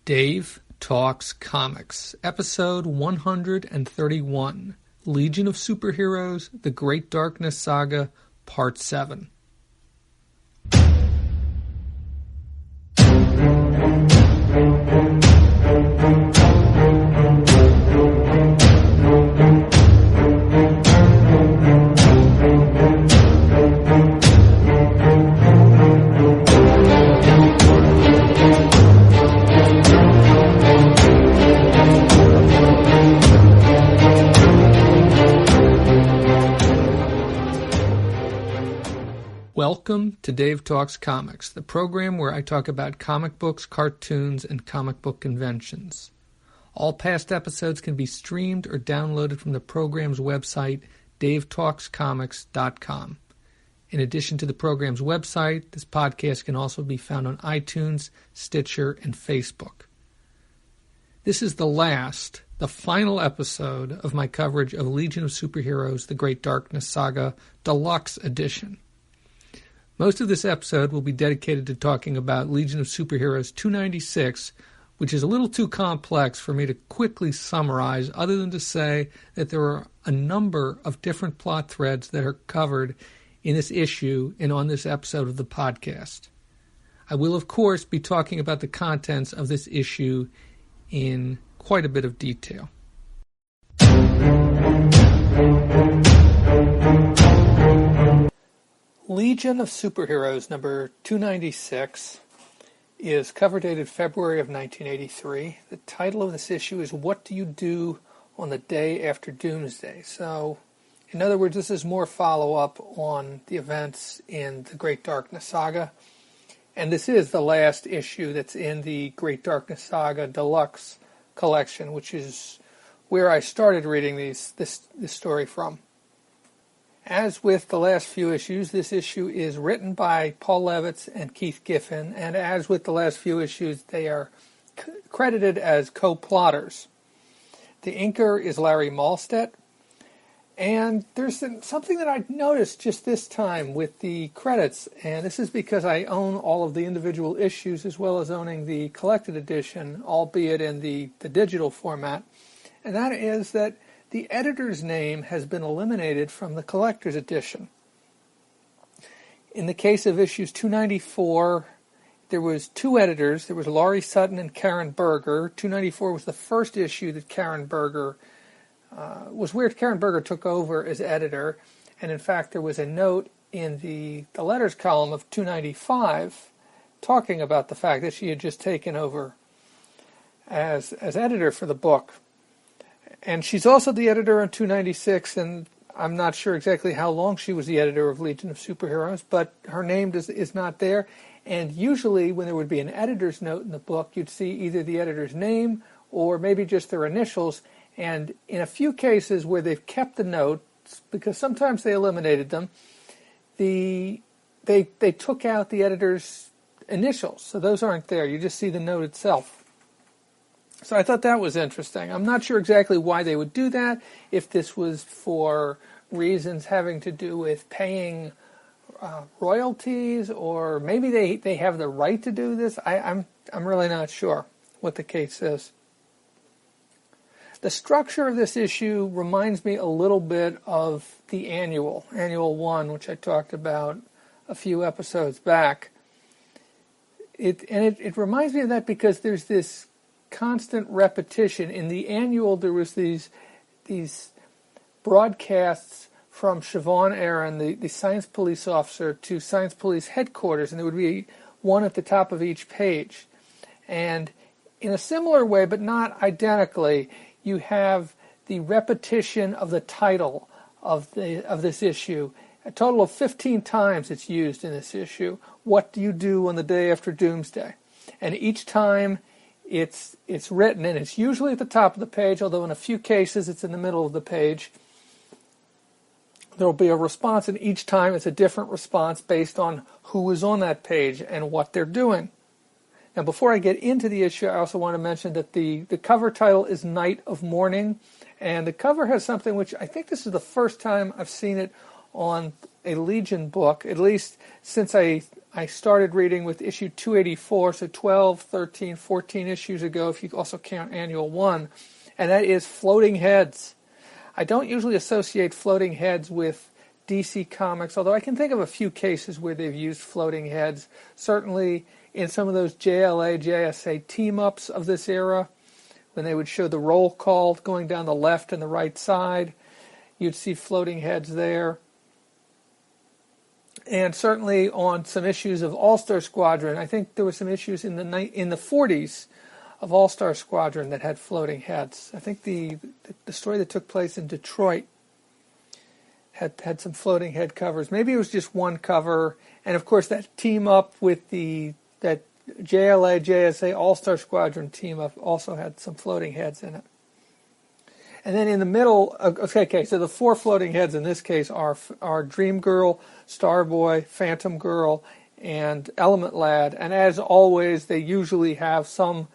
Dave Talks Comics, episode 131, Legion of Superheroes, The Great Darkness Saga, Part 7. Welcome to Dave Talks Comics, the program where I talk about comic books, cartoons, and comic book conventions. All past episodes can be streamed or downloaded from the program's website, davetalkscomics.com. In addition to the program's website, this podcast can also be found on iTunes, Stitcher, and Facebook. This is the final episode of my coverage of Legion of Superheroes, The Great Darkness Saga, Deluxe Edition. Most of this episode will be dedicated to talking about Legion of Superheroes 296, which is a little too complex for me to quickly summarize, other than to say that there are a number of different plot threads that are covered in this issue and on this episode of the podcast. I will, of course, be talking about the contents of this issue in quite a bit of detail. Legion of Superheroes number 296 is cover dated February of 1983. The title of this issue is What Do You Do on the Day After Doomsday? So, in other words, this is more follow-up on the events in the Great Darkness Saga. And this is the last issue that's in the Great Darkness Saga Deluxe collection, which is where I started reading this story from. As with the last few issues, this issue is written by Paul Levitz and Keith Giffen, and as with the last few issues, they are credited as co-plotters. The inker is Larry Mahlstedt, and there's something that I noticed just this time with the credits, and this is because I own all of the individual issues as well as owning the collected edition, albeit in the digital format, and that is that the editor's name has been eliminated from the collector's edition. In the case of issues 294, there was two editors. There was Laurie Sutton and Karen Berger. 294 was the first issue that Karen Berger was where Karen Berger took over as editor. And in fact, there was a note in the letters column of 295 talking about the fact that she had just taken over as editor for the book. And she's also the editor on 296, and I'm not sure exactly how long she was the editor of Legion of Superheroes, but her name is not there. And usually when there would be an editor's note in the book, you'd see either the editor's name or maybe just their initials. And in a few cases where they've kept the notes, because sometimes they eliminated them, they took out the editor's initials. So those aren't there. You just see the note itself. So I thought that was interesting. I'm not sure exactly why they would do that, if this was for reasons having to do with paying royalties, or maybe they have the right to do this. I'm really not sure what the case is. The structure of this issue reminds me a little bit of the Annual 1, which I talked about a few episodes back. It reminds me of that because there's this constant repetition. In the Annual, there was these broadcasts from Siobhan Aaron, the science police officer, to science police headquarters, and there would be one at the top of each page. And in a similar way, but not identically, you have the repetition of the title of this issue. A total of 15 times it's used in this issue. What do you do on the day after Doomsday? And each time it's written, and it's usually at the top of the page, although in a few cases it's in the middle of the page. There will be a response, and each time it's a different response based on who is on that page and what they're doing. Now, before I get into the issue, I also want to mention that the cover title is Night of Mourning, and the cover has something which I think this is the first time I've seen it on a Legion book, at least since I I started reading with issue 284, so 12, 13, 14 issues ago, if you also count annual 1, and that is Floating Heads. I don't usually associate Floating Heads with DC Comics, although I can think of a few cases where they've used floating heads. Certainly in some of those JLA, JSA team-ups of this era, when they would show the roll call going down the left and the right side, you'd see floating heads there. And certainly on some issues of All-Star Squadron, I think there were some issues in the 40s of All-Star Squadron that had floating heads. I think the story that took place in Detroit had some floating head covers. Maybe it was just one cover, and of course that team up with that JLA, JSA All-Star Squadron team up also had some floating heads in it. And then in the middle, okay, so the 4 floating heads in this case are Dream Girl, Starboy, Phantom Girl, and Element Lad. And as always, they usually have some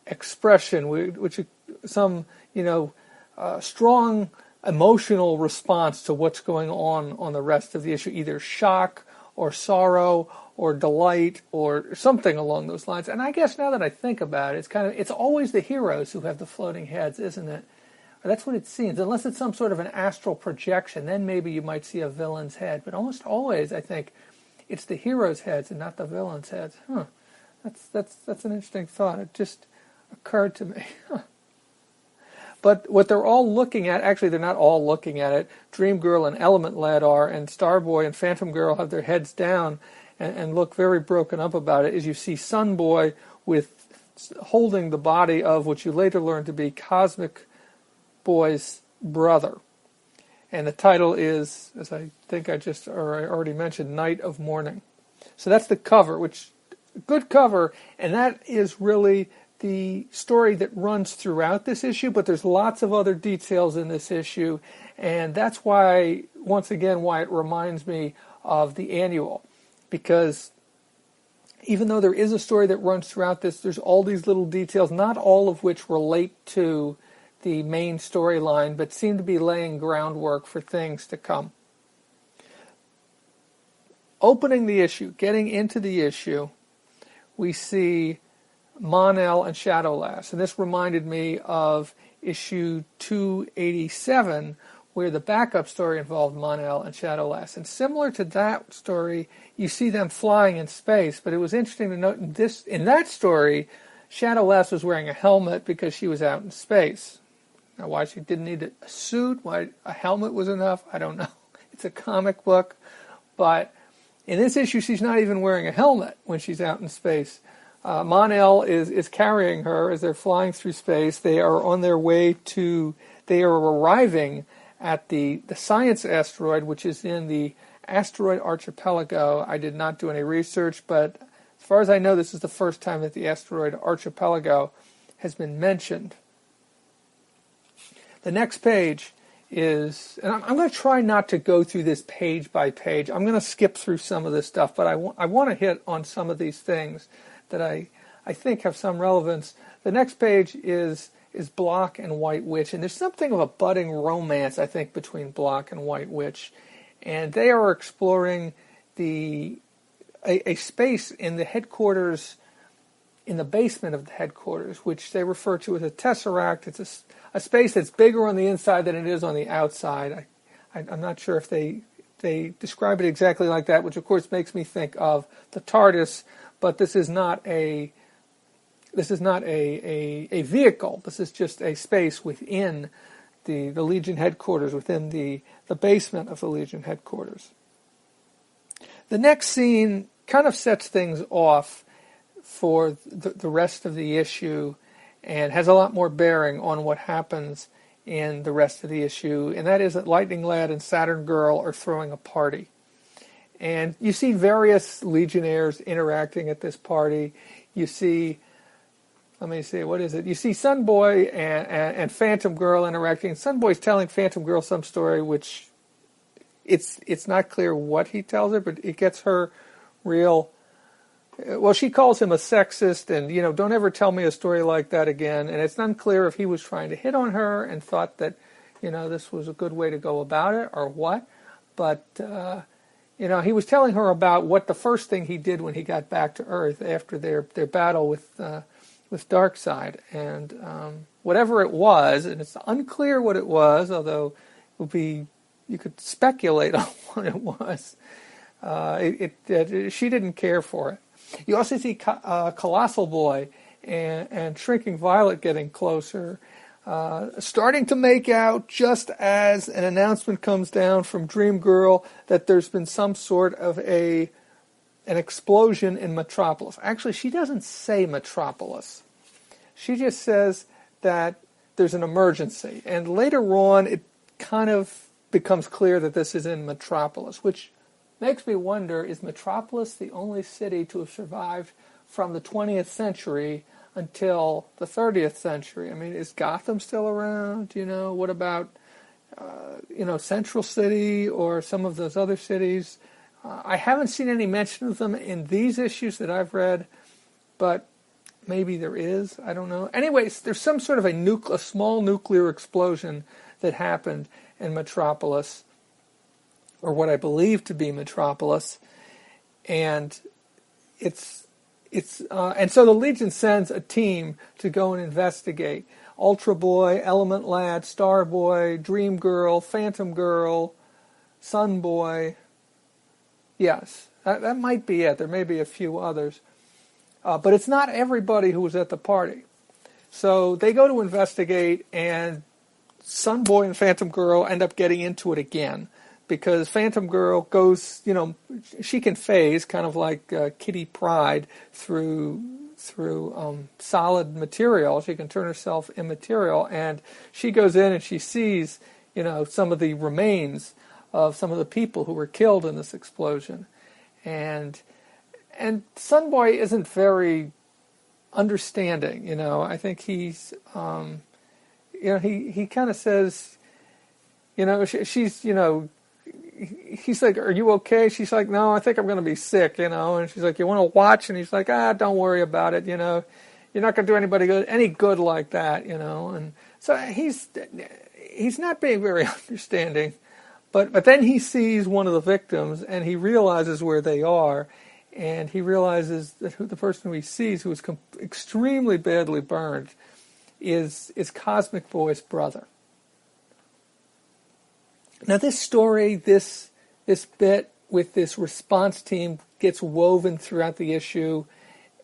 expression, some strong emotional response to what's going on the rest of the issue, either shock or sorrow or delight or something along those lines. And I guess now that I think about it, it's always the heroes who have the floating heads, isn't it? That's what it seems. Unless it's some sort of an astral projection, then maybe you might see a villain's head. But almost always, I think, it's the heroes' heads and not the villains' heads. That's an interesting thought. It just occurred to me. But what they're all looking at, actually they're not all looking at it. Dream Girl and Element Lad are, and Starboy and Phantom Girl have their heads down and look very broken up about it, is you see Sunboy holding the body of what you later learn to be Cosmic Boy's brother. And the title is, as I think I already mentioned, Night of Mourning. So that's the cover, which good cover, and that is really the story that runs throughout this issue, but there's lots of other details in this issue, and that's why, once again, why it reminds me of the annual, because even though there is a story that runs throughout this, there's all these little details, not all of which relate to the main storyline, but seem to be laying groundwork for things to come. Opening the issue, getting into the issue, we see Mon-El and Shadowlass. And this reminded me of issue 287, where the backup story involved Mon-El and Shadowlass. And similar to that story, you see them flying in space. But it was interesting to note in that story, Shadowlass was wearing a helmet because she was out in space. Now, why she didn't need a suit, why a helmet was enough, I don't know. It's a comic book. But in this issue, she's not even wearing a helmet when she's out in space. Mon-El is carrying her as they're flying through space. They are on their way they are arriving at the Science asteroid, which is in the asteroid archipelago. I did not do any research, but as far as I know, this is the first time that the asteroid archipelago has been mentioned. The next page is, and I'm going to try not to go through this page by page. I'm going to skip through some of this stuff, but I want to hit on some of these things that I think have some relevance. The next page is Block and White Witch, and there's something of a budding romance, I think, between Block and White Witch. And they are exploring a space in the headquarters, in the basement of the headquarters, which they refer to as a tesseract. It's a space that's bigger on the inside than it is on the outside. I'm not sure if they describe it exactly like that, which of course makes me think of the TARDIS, but this is not a vehicle. This is just a space within the Legion headquarters, within the basement of the Legion headquarters. The next scene kind of sets things off for the rest of the issue and has a lot more bearing on what happens in the rest of the issue, and that is that Lightning Lad and Saturn Girl are throwing a party. And you see various Legionnaires interacting at this party. You see, you see Sunboy and Phantom Girl interacting. Sunboy's telling Phantom Girl some story, which it's not clear what he tells her, but it gets her real. Well, she calls him a sexist, and don't ever tell me a story like that again. And it's unclear if he was trying to hit on her and thought that this was a good way to go about it or what. But he was telling her about what the first thing he did when he got back to Earth after their battle with Darkseid, and whatever it was, and it's unclear what it was, although you could speculate on what it was. She didn't care for it. You also see Colossal Boy and Shrinking Violet getting closer, starting to make out just as an announcement comes down from Dream Girl that there's been some sort of an explosion in Metropolis. Actually, she doesn't say Metropolis. She just says that there's an emergency. And later on, it kind of becomes clear that this is in Metropolis, which makes me wonder, is Metropolis the only city to have survived from the 20th century until the 30th century? I mean, is Gotham still around? What about, Central City or some of those other cities? I haven't seen any mention of them in these issues that I've read, but maybe there is. I don't know. Anyways, there's some sort of a small nuclear explosion that happened in Metropolis, or what I believe to be Metropolis, and and so the Legion sends a team to go and investigate. Ultra Boy, Element Lad, Star Boy, Dream Girl, Phantom Girl, Sun Boy. Yes, that might be it. There may be a few others. But it's not everybody who was at the party. So they go to investigate, and Sun Boy and Phantom Girl end up getting into it again, because Phantom Girl goes, she can phase, kind of like Kitty Pryde, through solid material. She can turn herself immaterial, and she goes in and she sees, some of the remains of some of the people who were killed in this explosion. And Sun Boy isn't very understanding, I think he's, he kind of says, she's, he's like, are you okay? She's like, no, I think I'm going to be sick, and she's like, you want to watch? And he's like, don't worry about it, you're not going to do anybody any good like that, and so he's not being very understanding, but then he sees one of the victims, and he realizes where they are, and he realizes that the person who he sees, who is extremely badly burned, is Cosmic Boy's brother. Now this story, this bit with this response team gets woven throughout the issue,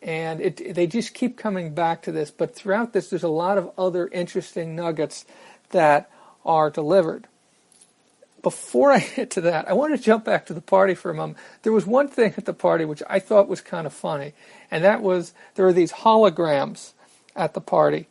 and they just keep coming back to this. But throughout this, there's a lot of other interesting nuggets that are delivered. Before I get to that, I want to jump back to the party for a moment. There was one thing at the party which I thought was kind of funny, and that was there were these holograms at the party.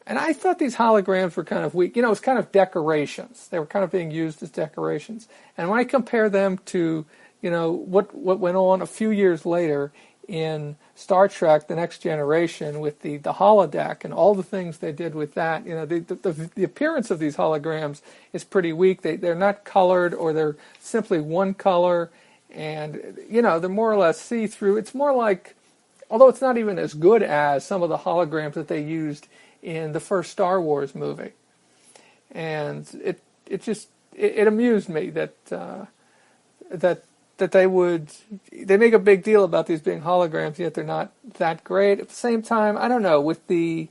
And I thought these holograms were kind of weak. It was kind of decorations. They were kind of being used as decorations. And when I compare them to, what went on a few years later in Star Trek: The Next Generation with the holodeck and all the things they did with that, the appearance of these holograms is pretty weak. They're not colored, or they're simply one color, and they're more or less see-through. It's more like, although it's not even as good as some of the holograms that they used in the first Star Wars movie, and it amused me that they make a big deal about these being holograms, yet they're not that great. At the same time, I don't know, with the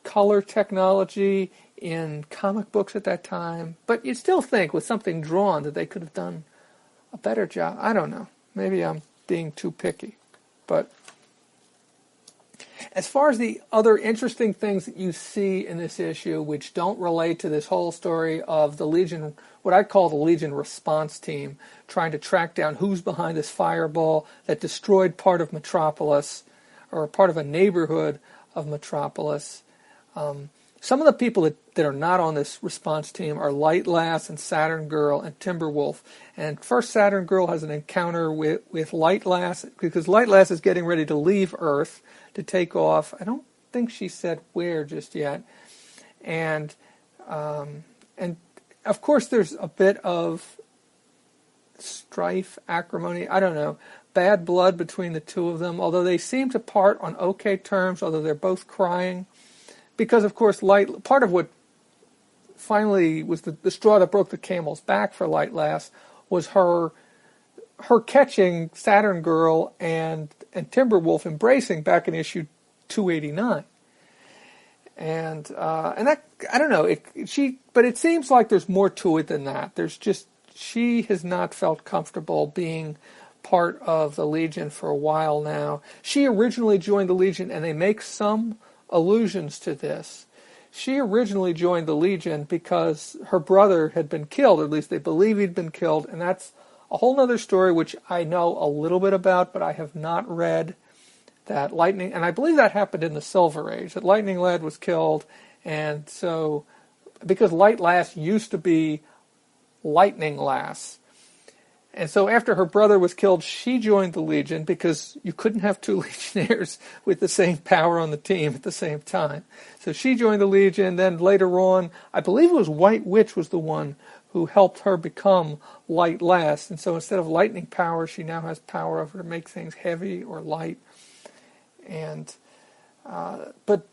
color technology in comic books at that time, but you'd still think with something drawn that they could have done a better job. I don't know. Maybe I'm being too picky, but as far as the other interesting things that you see in this issue, which don't relate to this whole story of the Legion, what I call the Legion response team, trying to track down who's behind this fireball that destroyed part of Metropolis, or part of a neighborhood of Metropolis. Some of the people that are not on this response team are Light Lass and Saturn Girl and Timberwolf. And first Saturn Girl has an encounter with Light Lass, because Light Lass is getting ready to leave Earth to take off. I don't think she said where just yet. And of course there's a bit of strife, acrimony, I don't know, bad blood between the two of them, although they seem to part on okay terms, although they're both crying. Because, of course, part of what finally was the straw that broke the camel's back for Light Lass was her her catching Saturn Girl and Timberwolf embracing back in issue 289. And that, I don't know, but it seems like there's more to it than that. She has not felt comfortable being part of the Legion for a while now. She originally joined the Legion, and they make some allusions to this. She originally joined the Legion because her brother had been killed, or at least they believe he'd been killed, and that's a whole other story which I know a little bit about, but I have not read. That Lightning, and I believe that happened in the Silver Age, that Lightning Lad was killed, and so, because Light Lass used to be Lightning Lass, and so after her brother was killed, she joined the Legion, because you couldn't have two Legionnaires with the same power on the team at the same time. So she joined the Legion, then later on, I believe it was White Witch was the one who helped her become Light Lass, and so instead of lightning power, she now has power over to make things heavy or light. And but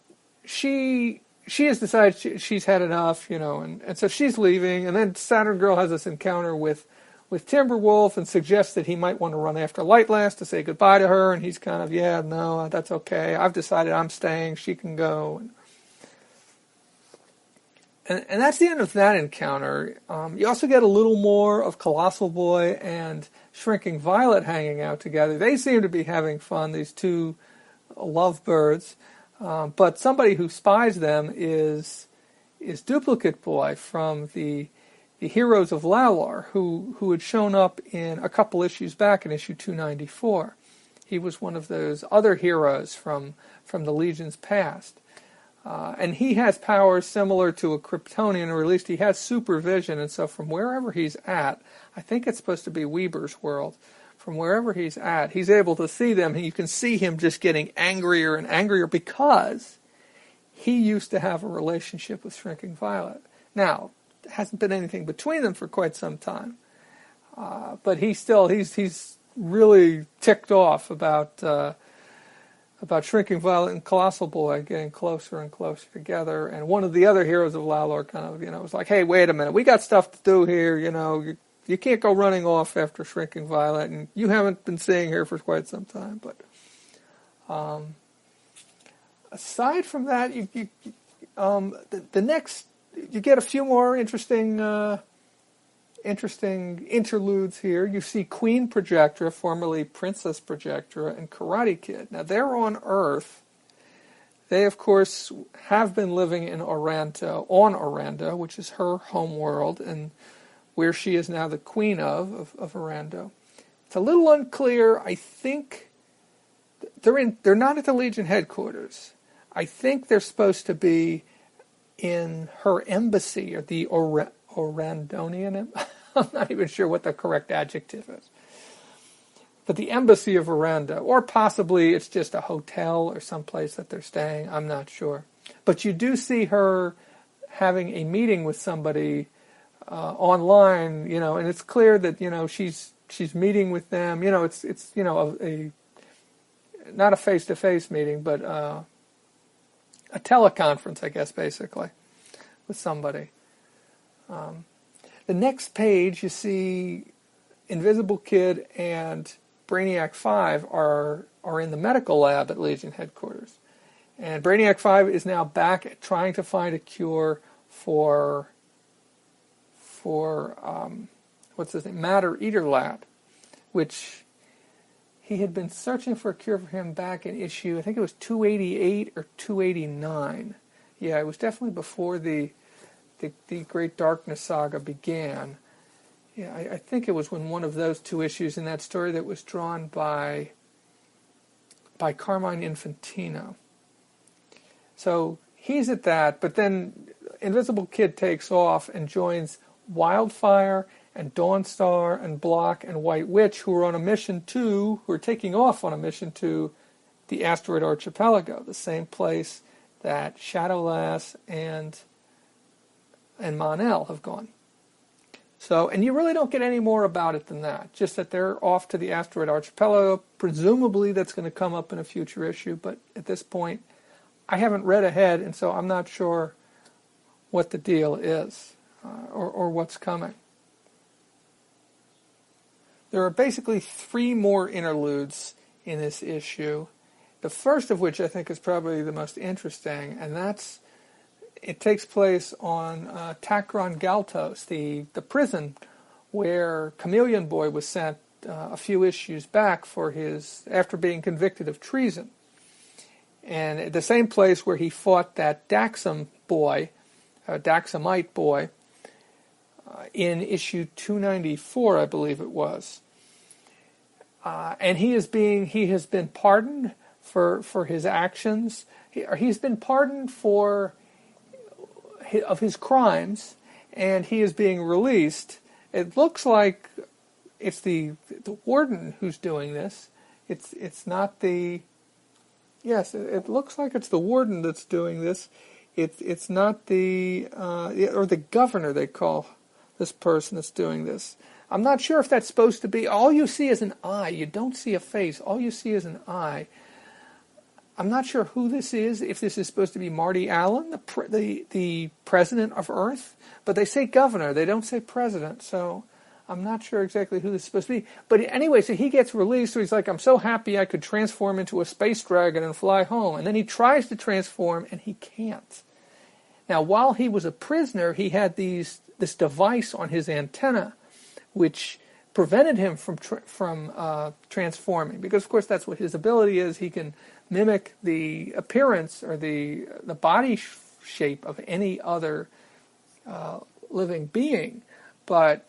she has decided she's had enough, and so she's leaving. And then Saturn Girl has this encounter with Timberwolf and suggests that he might want to run after Light Lass to say goodbye to her. And he's kind of, yeah, no, that's okay. I've decided I'm staying. She can go. And that's the end of that encounter. You also get a little more of Colossal Boy and Shrinking Violet hanging out together. They seem to be having fun, these two lovebirds, but somebody who spies them is Duplicate Boy from the Heroes of Lalar, who had shown up in a couple issues back in issue 294. He was one of those other heroes from the Legion's past, and he has powers similar to a Kryptonian, or at least he has supervision, and so from wherever he's at, I think it's supposed to be Weber's world. From wherever he's at, he's able to see them, and you can see him just getting angrier and angrier because he used to have a relationship with Shrinking Violet. Now, there hasn't been anything between them for quite some time, but he's really ticked off about Shrinking Violet and Colossal Boy getting closer and closer together. And one of the other heroes of Lalor kind of, was like, hey, wait a minute, we got stuff to do here, You can't go running off after Shrinking Violet, and you haven't been seeing her for quite some time. But aside from that, the next you get a few more interesting interludes here. You see Queen Projectra, formerly Princess Projectra, and Karate Kid. Now they're on Earth. They, of course, have been living in Orando, which is her home world, and where she is now the queen of Orando. It's a little unclear. I think they're not at the Legion headquarters. I think they're supposed to be in her embassy, or the Orandonian. I'm not even sure what the correct adjective is. But the embassy of Orando, or possibly it's just a hotel or someplace that they're staying. I'm not sure. But you do see her having a meeting with somebody online, and it's clear that she's meeting with them. It's a not a face-to-face meeting, but a teleconference, I guess, basically, with somebody. The next page, you see Invisible Kid and Brainiac 5 are in the medical lab at Legion headquarters, and Brainiac 5 is now back trying to find a cure for what's his name, Matter Eater Lad, which he had been searching for a cure for him back in issue, I think it was 288 or 289. Yeah, it was definitely before the Great Darkness saga began. Yeah, I think it was when one of those two issues in that story that was drawn by Carmine Infantino. So he's at that, but then Invisible Kid takes off and joins Wildfire and Dawnstar and Block and White Witch, who are taking off on a mission to the Asteroid Archipelago, the same place that Shadow Lass and Mon-El have gone. So, and you really don't get any more about it than that, just that they're off to the Asteroid Archipelago. Presumably that's going to come up in a future issue, but at this point I haven't read ahead, and so I'm not sure what the deal is or what's coming. There are basically 3 more interludes in this issue. The first of which I think is probably the most interesting, and it takes place on Takron Galtos, the prison where Chameleon Boy was sent a few issues back after being convicted of treason. And at the same place where he fought that Daxamite boy, in issue 294, I believe it was. And he has been pardoned for his actions. He's been pardoned of his crimes, and he is being released. It looks like it's the warden who's doing this. It's not the... Yes, it looks like it's the warden that's doing this. It's not the... or the governor, they call this person that's doing this. I'm not sure if that's supposed to be... All you see is an eye. You don't see a face. All you see is an eye. I'm not sure who this is, if this is supposed to be Marty Allen, the president of Earth. But they say governor. They don't say president. So I'm not sure exactly who this is supposed to be. But anyway, so he gets released. So he's like, I'm so happy I could transform into a space dragon and fly home. And then he tries to transform, and he can't. Now, while he was a prisoner, he had this device on his antenna, which prevented him from transforming. Because, of course, that's what his ability is. He can mimic the appearance or the body shape of any other living being. But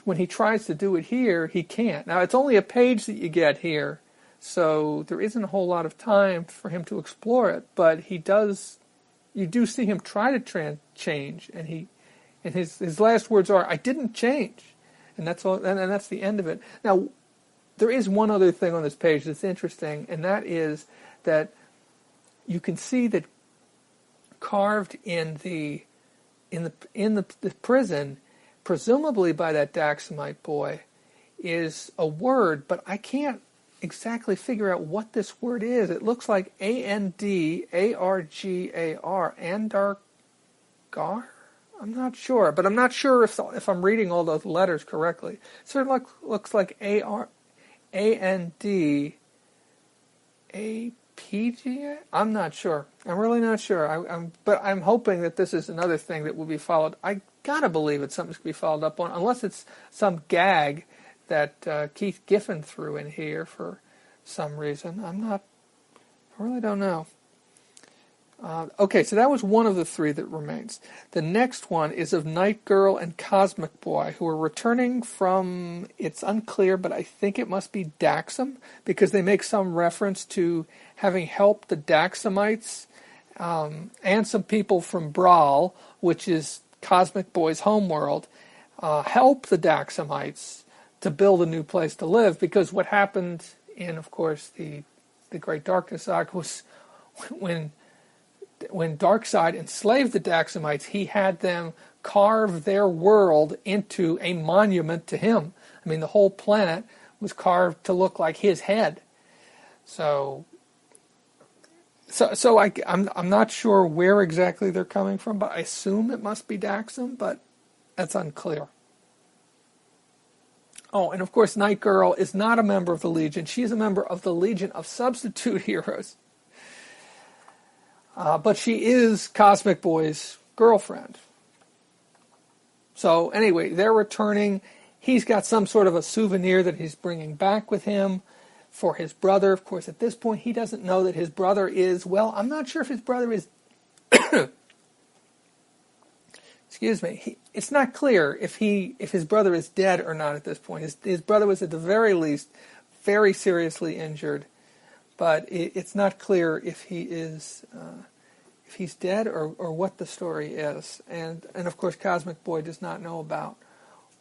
when he tries to do it here, he can't. Now, it's only a page that you get here, so there isn't a whole lot of time for him to explore it. But you do see him try to change, and his last words are, "I didn't change." And that's all, and that's the end of it. Now, there is one other thing on this page that's interesting, and that is that you can see that carved in the prison, presumably by that Daxamite boy, is a word, but I can't exactly figure out what this word is. It looks like Andargar, Andargar? I'm not sure, but I'm not sure if I'm reading all those letters correctly. It sort of looks like A-N-D-A-P-G-A? I'm not sure. I'm really not sure. But I'm hoping that this is another thing that will be followed. I gotta believe it's something to be followed up on, unless it's some gag that Keith Giffen threw in here for some reason. I really don't know. Okay, so that was one of the 3 that remains. The next one is of Night Girl and Cosmic Boy, who are returning from, it's unclear, but I think it must be Daxam, because they make some reference to having helped the Daxamites and some people from Brawl, which is Cosmic Boy's homeworld, help the Daxamites to build a new place to live, because what happened in, of course, the Great Darkness Saga was when Darkseid enslaved the Daxamites, he had them carve their world into a monument to him. I mean, the whole planet was carved to look like his head. So I'm not sure where exactly they're coming from, but I assume it must be Daxam, but that's unclear. Oh, and of course, Night Girl is not a member of the Legion. She's a member of the Legion of Substitute Heroes. But she is Cosmic Boy's girlfriend. So anyway, they're returning. He's got some sort of a souvenir that he's bringing back with him for his brother. Of course, at this point, he doesn't know that his brother is, well, I'm not sure if his brother is... Excuse me. It's not clear if his brother is dead or not at this point. His brother was at the very least very seriously injured. But it's not clear if he's dead or what the story is. And of course, Cosmic Boy does not know about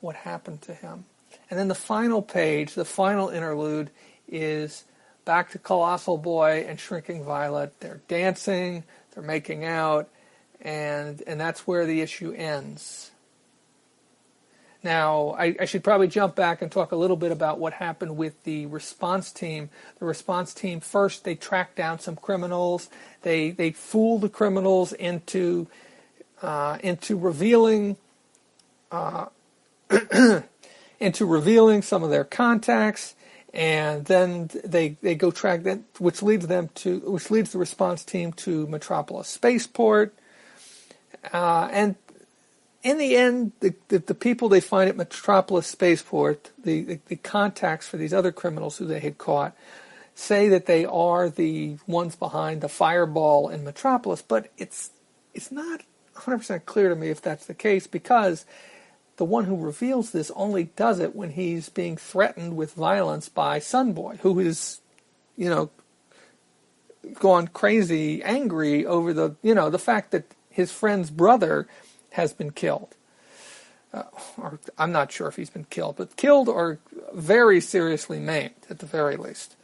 what happened to him. And then the final page, the final interlude, is back to Colossal Boy and Shrinking Violet. They're dancing, they're making out, and that's where the issue ends. Now, I should probably jump back and talk a little bit about what happened with the response team. The response team, first, they tracked down some criminals. They fooled the criminals into revealing into revealing some of their contacts, and then they go track that, which leads the response team to Metropolis Spaceport, and in the end, the people they find at Metropolis Spaceport, the contacts for these other criminals who they had caught, say that they are the ones behind the fireball in Metropolis, but it's not 100% clear to me if that's the case, because the one who reveals this only does it when he's being threatened with violence by Sunboy, who is, gone crazy, angry over the fact that his friend's brother has been killed. Or I'm not sure if he's been killed, but killed or very seriously maimed at the very least.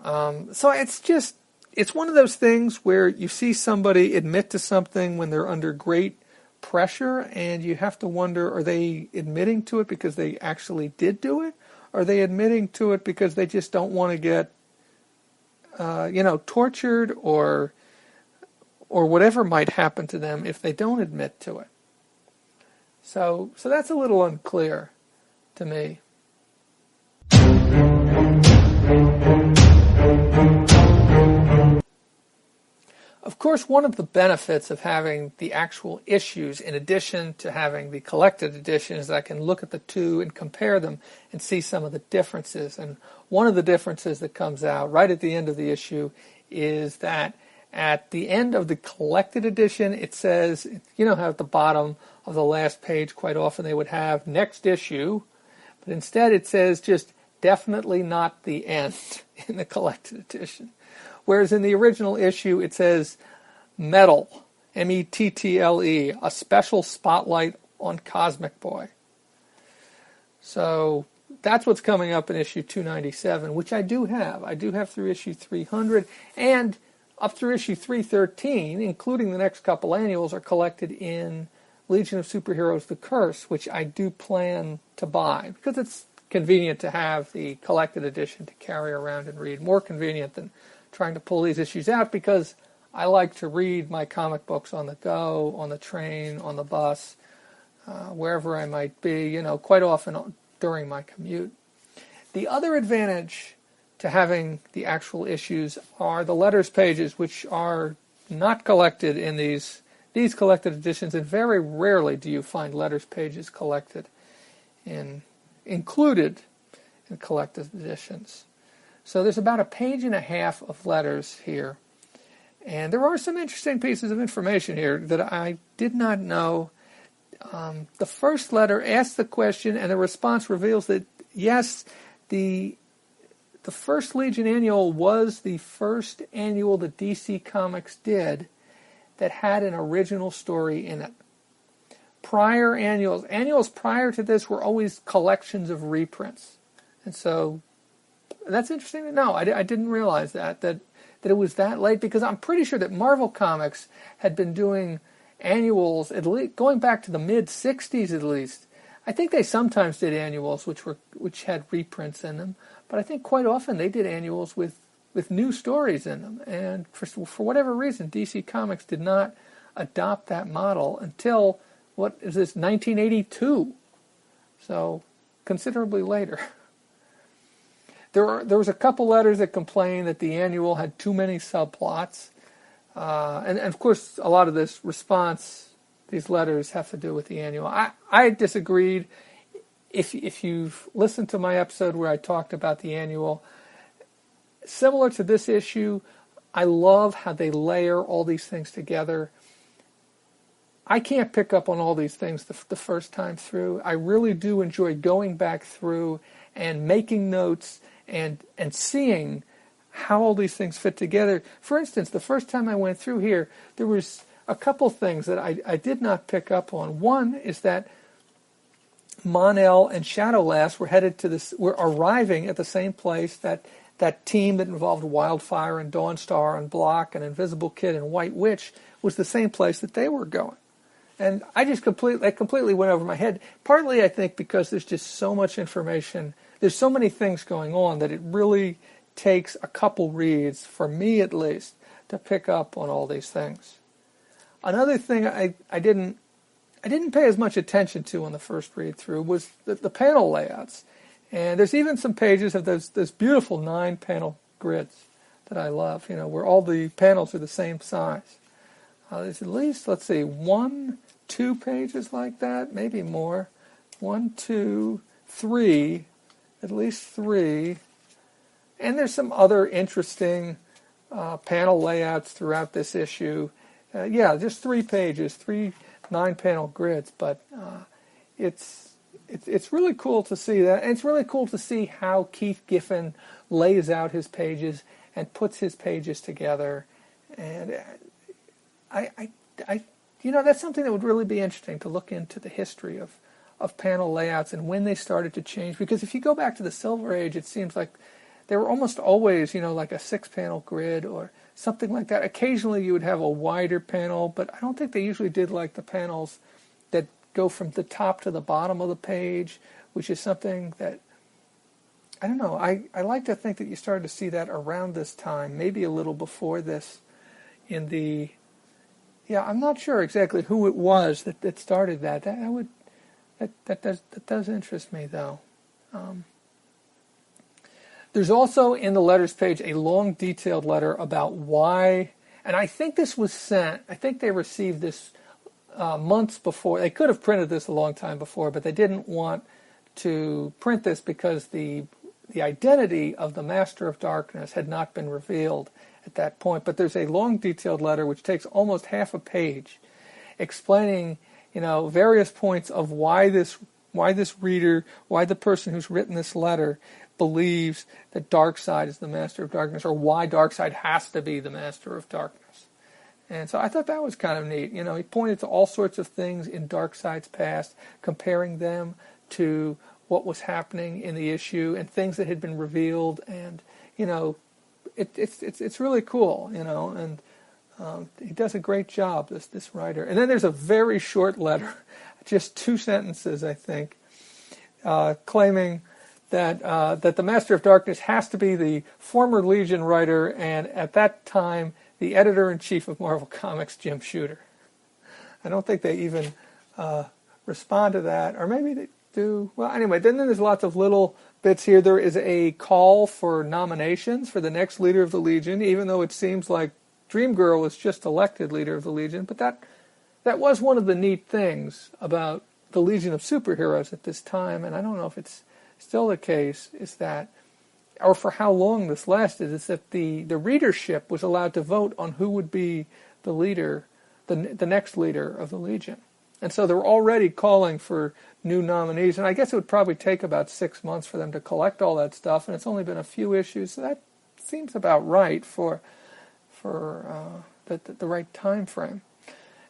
So it's one of those things where you see somebody admit to something when they're under great pressure, and you have to wonder, are they admitting to it because they actually did do it? Or are they admitting to it because they just don't want to get, tortured or whatever might happen to them if they don't admit to it? So that's a little unclear to me. Of course, one of the benefits of having the actual issues, in addition to having the collected edition, is that I can look at the two and compare them and see some of the differences. And one of the differences that comes out right at the end of the issue is that at the end of the collected edition, it says, how at the bottom of the last page, quite often they would have next issue, but instead it says just definitely not the end in the collected edition. Whereas in the original issue, it says Metal, M-E-T-T-L-E, a special spotlight on Cosmic Boy. So that's what's coming up in issue 297, which I do have. I do have through issue 300, and up through issue 313, including the next couple annuals, are collected in Legion of Superheroes The Curse, which I do plan to buy, because it's convenient to have the collected edition to carry around and read. More convenient than trying to pull these issues out, because I like to read my comic books on the go, on the train, on the bus, wherever I might be, quite often during my commute. The other advantage to having the actual issues are the letters pages, which are not collected in these collected editions, and very rarely do you find letters pages included in collected editions. So there's about a page and a half of letters here. And there are some interesting pieces of information here that I did not know. The first letter asks the question, and the response reveals that, yes, the first Legion annual was the first annual that DC Comics did that had an original story in it. Prior annuals prior to this were always collections of reprints. And so that's interesting to know. I didn't realize that it was that late, because I'm pretty sure that Marvel Comics had been doing annuals at least going back to the mid-'60s at least. I think they sometimes did annuals which had reprints in them, but I think quite often they did annuals with new stories in them. And for whatever reason, DC Comics did not adopt that model until, 1982? So considerably later. There was a couple letters that complained that the annual had too many subplots. And of course, a lot of this response, these letters, have to do with the annual. I disagreed. If you've listened to my episode where I talked about the annual, similar to this issue, I love how they layer all these things together. I can't pick up on all these things the first time through. I really do enjoy going back through and making notes and seeing how all these things fit together. For instance, the first time I went through here, there was a couple things that I did not pick up on. One is that Mon-El and Shadowlass were arriving at the same place that team that involved Wildfire and Dawnstar and Block and Invisible Kid and White Witch was the same place that they were going. And I just completely went over my head. Partly, I think, because there's just so much information. There's so many things going on that it really takes a couple reads, for me at least, to pick up on all these things. Another thing I didn't I didn't pay as much attention to on the first read through was the panel layouts. And there's even some pages of those beautiful 9-panel grids that I love, where all the panels are the same size. There's at least, let's see, 1, 2 pages like that, maybe more. 1, 2, 3, at least 3. And there's some other interesting panel layouts throughout this issue. Just 3 pages, 3 9-panel grids, but it's really cool to see that, and it's really cool to see how Keith Giffen lays out his pages and puts his pages together, and I that's something that would really be interesting to look into the history of panel layouts and when they started to change, because if you go back to the Silver Age, it seems like they were almost always, like a 6-panel grid or something like that. Occasionally you would have a wider panel, but I don't think they usually did like the panels that go from the top to the bottom of the page, which is something that, I don't know, I like to think that you started to see that around this time, maybe a little before this in the, I'm not sure exactly who it was that started that. That does interest me, though. There's also in the letters page a long detailed letter about why, and I think this was sent, I think they received this months before. They could have printed this a long time before, but they didn't want to print this because the identity of the Master of Darkness had not been revealed at that point. But there's a long detailed letter which takes almost half a page explaining, various points of why this reader, why the person who's written this letter believes that Darkseid is the Master of Darkness, or why Darkseid has to be the Master of Darkness. And so I thought that was kind of neat. He pointed to all sorts of things in Darkseid's past, comparing them to what was happening in the issue and things that had been revealed. And, it's really cool, and he does a great job, this writer. And then there's a very short letter, just 2 sentences, I think, claiming that the Master of Darkness has to be the former Legion writer, and at that time, the editor-in-chief of Marvel Comics, Jim Shooter. I don't think they even respond to that, or maybe they do. Well, anyway, then there's lots of little bits here. There is a call for nominations for the next leader of the Legion, even though it seems like Dreamgirl was just elected leader of the Legion, but that was one of the neat things about the Legion of Superheroes at this time, and I don't know if it's still the case, is that, or for how long this lasted, is that the readership was allowed to vote on who would be the leader, the next leader of the Legion. And so they were already calling for new nominees, and I guess it would probably take about 6 months for them to collect all that stuff, and it's only been a few issues, so that seems about right for the right time frame.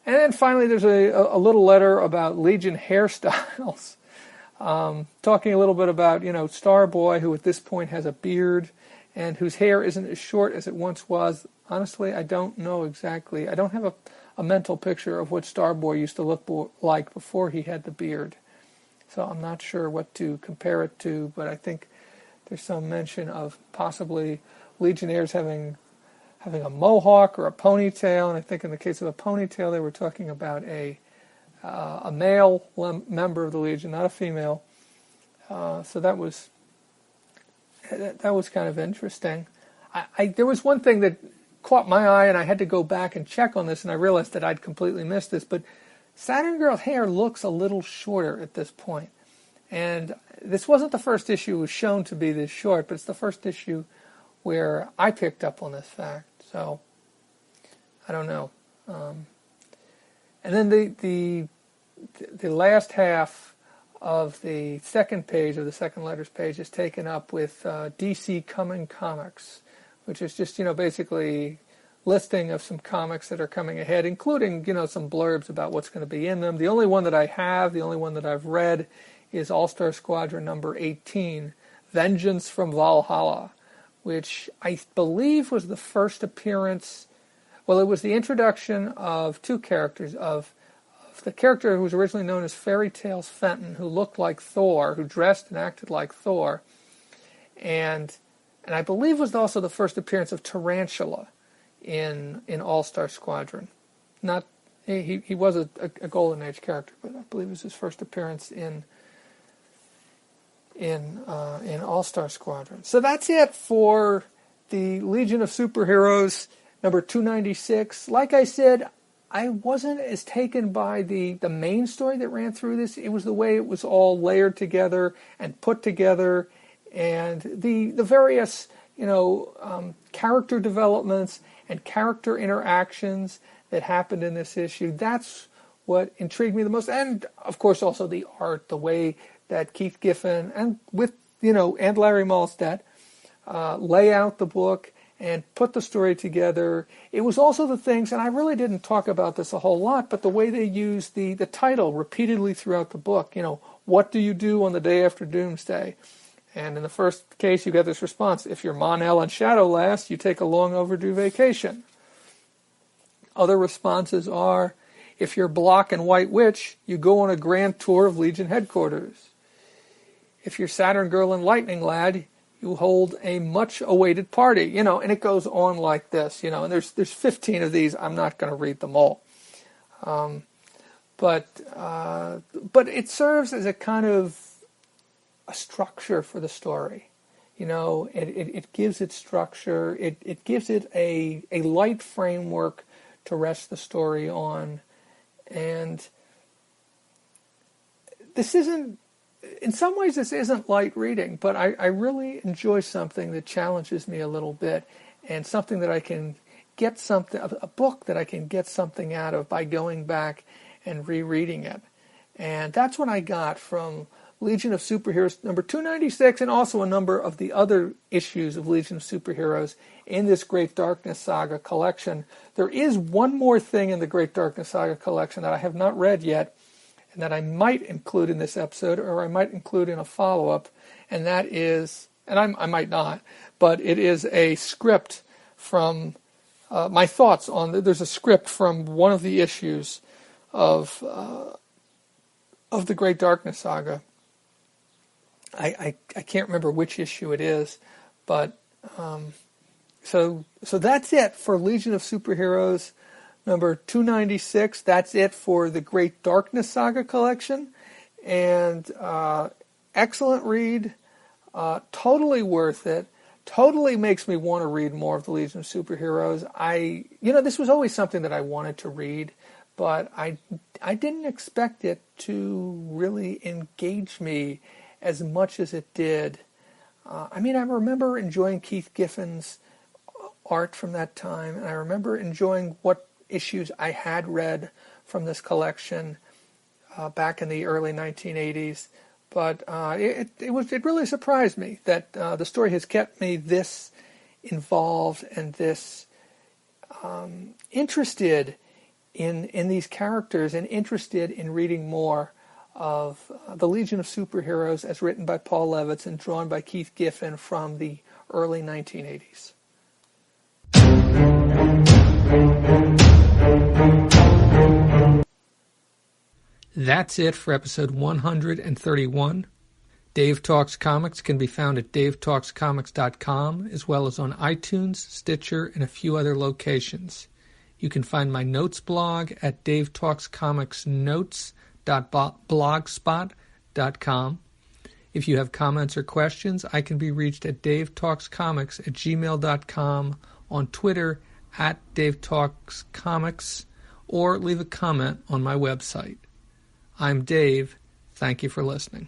And then finally there's a little letter about Legion hairstyles. Talking a little bit about, Starboy, who at this point has a beard and whose hair isn't as short as it once was. Honestly, I don't know exactly. I don't have a mental picture of what Starboy used to look like before he had the beard. So I'm not sure what to compare it to, but I think there's some mention of possibly Legionnaires having a mohawk or a ponytail, and I think in the case of a ponytail, they were talking about a male member of the Legion, not a female. So that was kind of interesting. There was one thing that caught my eye, and I had to go back and check on this, and I realized that I'd completely missed this, but Saturn Girl's hair looks a little shorter at this point. And this wasn't the first issue it was shown to be this short, but it's the first issue where I picked up on this fact. So, I don't know. And then the last half of the second page of the second letters page is taken up with DC Coming Comics, which is just, basically listing of some comics that are coming ahead, including, some blurbs about what's going to be in them. The only one that I have, the only one that I've read, is All-Star Squadron number 18, Vengeance from Valhalla, which I believe was the first appearance, well, it was the introduction of two characters, of the character who was originally known as Fairy Tales Fenton, who looked like Thor, who dressed and acted like Thor, and I believe was also the first appearance of Tarantula in All-Star Squadron. Not He was a Golden Age character, but I believe it was his first appearance in All-Star Squadron. So that's it for the Legion of Superheroes number 296. Like I said, I wasn't as taken by the main story that ran through this. It was the way it was all layered together and put together, and the various character developments and character interactions that happened in this issue. That's what intrigued me the most, and of course also the art, the way that Keith Giffen and Larry Mahlstedt lay out the book and put the story together. It was also the things, and I really didn't talk about this a whole lot, but the way they used the title repeatedly throughout the book. What do you do on the day after Doomsday? And in the first case, you get this response: if you're Mon-El and Shadowlast, you take a long overdue vacation. Other responses are: if you're Block and White Witch, you go on a grand tour of Legion headquarters. If you're Saturn Girl and Lightning Lad, you hold a much-awaited party. And it goes on like this. And there's 15 of these. I'm not going to read them all. But it serves as a kind of a structure for the story. It gives it structure. It gives it a light framework to rest the story on. And this isn't, in some ways this isn't light reading, but I really enjoy something that challenges me a little bit, and something that I can get a book that I can get something out of by going back and rereading it. And that's what I got from Legion of Superheroes number 296, and also a number of the other issues of Legion of Superheroes in this Great Darkness Saga collection. There is one more thing in the Great Darkness Saga collection that I have not read yet, and that I might include in this episode, or I might include in a follow-up, and that is, and I might not, but it is a script from my thoughts on, there's a script from one of the issues of the Great Darkness Saga. I can't remember which issue it is, but so that's it for Legion of Superheroes number 296. That's it for the Great Darkness Saga collection, and excellent read, totally worth it. Totally makes me want to read more of the Legion of Superheroes. This was always something that I wanted to read, but I didn't expect it to really engage me as much as it did. I remember enjoying Keith Giffen's art from that time, and I remember enjoying what issues I had read from this collection back in the early 1980s. But it really surprised me that the story has kept me this involved and this interested in these characters, and interested in reading more of the Legion of Superheroes as written by Paul Levitz and drawn by Keith Giffen from the early 1980s. That's it for episode 131. Dave Talks Comics can be found at davetalkscomics.com, as well as on iTunes, Stitcher, and a few other locations. You can find my notes blog at davetalkscomicsnotes.blogspot.com. If you have comments or questions, I can be reached at davetalkscomics@gmail.com, on Twitter at davetalkscomics, or leave a comment on my website. I'm Dave. Thank you for listening.